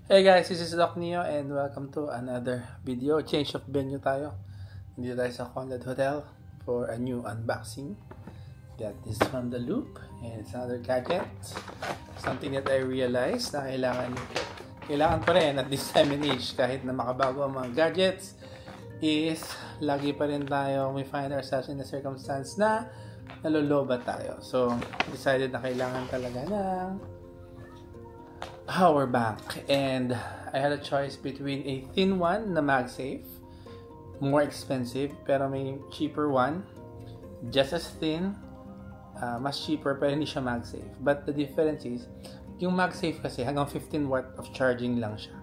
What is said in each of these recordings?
Hey guys, this is Doc Neo and welcome to another video. Change of venue tayo. Dito tayo sa Conrad Hotel for a new unboxing. Got this from the Loop and it's another gadget. Something that I realized na kailangan pa rin at this time and age kahit na makabago ang mga gadgets is lagi pa rin tayo we find ourselves in a circumstance na nalolobat tayo. So, decided na kailangan talaga ng power bank, and I had a choice between a thin one na MagSafe, more expensive, pero may cheaper one, just as thin, mas cheaper pero hindi siya MagSafe. But the difference is, yung MagSafe kasi hanggang 15 watt of charging lang siya,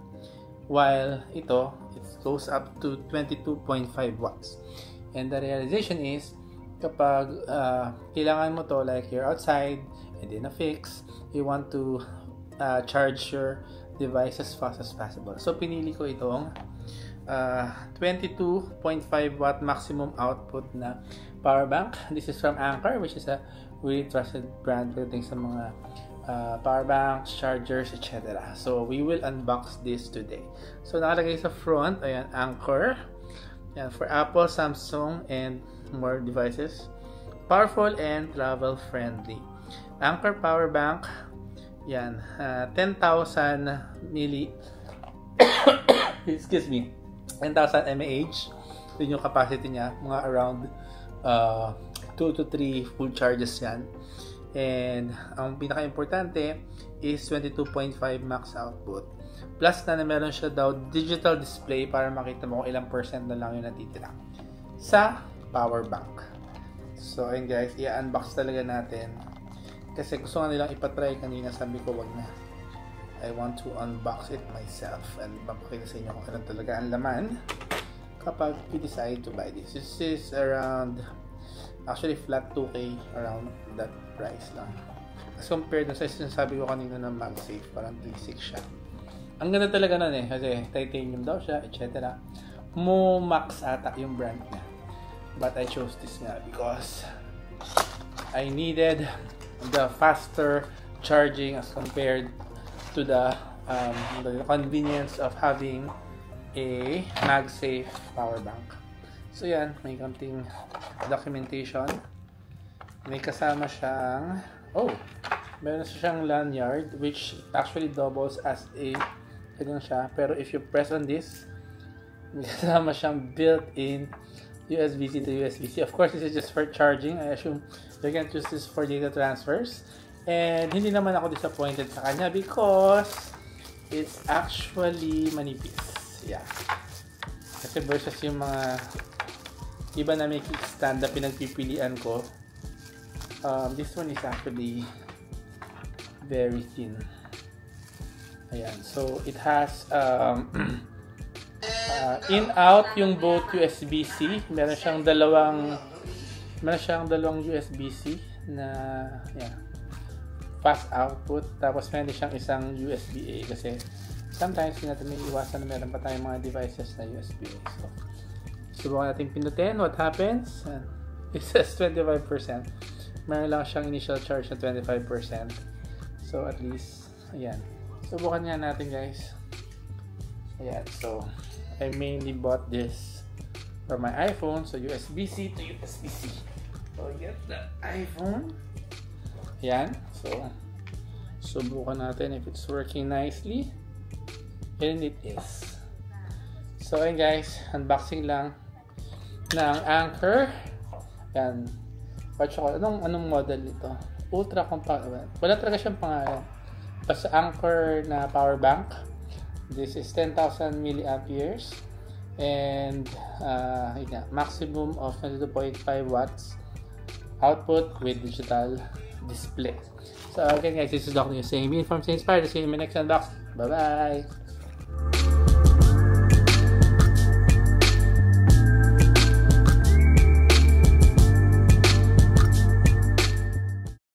while ito, it goes up to 22.5 watts. And the realization is, kapag kailangan mo to, like you're outside and in a fix, you want to charge your device as fast as possible. So, pinili ko itong 22.5 watt maximum output na power bank. This is from Anker, which is a really trusted brand pagdating sa mga power banks, chargers, etc. So, we will unbox this today. So, nakalagay sa front, ayan, Anker. Ayan, for Apple, Samsung, and more devices. Powerful and travel-friendly. Anker power bank. Yan, 10,000 milli excuse me, 10,000 mAh. Yun yung capacity niya, mga around 2 to 3 full charges yan. And ang pinaka-importante is 22.5 max output. Plus na meron siya daw digital display para makita mo kung ilang percent na lang yung natitira sa power bank. So ayun guys, i-unbox talaga natin. Kasi gusto nga nilang ipatry kanina, sabi ko wag na. I want to unbox it myself and papakita sa inyo kung ano talaga ang laman kapag you decide to buy this. This is around, actually flat 2K, around that price lang. As compared sa sinasabi ko kanina ng MagSafe, parang 3.6 siya. Ang ganda talaga nun kasi titanium daw siya, etc. Momax ata yung brand niya. But I chose this nga because I needed the faster charging as compared to the convenience of having a MagSafe power bank. So yan, may konting documentation. May kasama siyang meron siyang lanyard which actually doubles as a ganyan siya, pero if you press on this, may kasama siyang built-in USB-C to USB-C. Of course, this is just for charging. I assume you can choose this for data transfers. And hindi naman ako disappointed sa kanya because it's actually manipis. Yeah. Kasi versus yung mga iba na may kickstand na pinagpipilian ko, this one is actually very thin. Ayan. So, it has in-out yung both USB-C. Meron siyang dalawang USB-C na fast output. Tapos meron siyang isang USB-A kasi sometimes hindi natin may iwasan na meron pa tayong mga devices na USB-A. So, subukan natin pindutin. What happens? It says 25%. Meron lang siyang initial charge na 25%. So, at least, ayan. Subukan nga natin, guys. Ayan. So, I mainly bought this for my iPhone, so USB-C to USB-C. So get the iPhone. Yan. So subukan natin if it's working nicely, and it is. So ayun guys, unboxing lang ng Anker. Yan. Watch ko anong model nito. Ultra compact. Wala talaga siyang pangalan. Basta Anker na power bank. This is 10,000 milliamperes and maximum of 22.5 watts output with digital display. So again guys, this is Doc Neo saying be informed, stay inspired. See you in my next unboxing. Bye bye!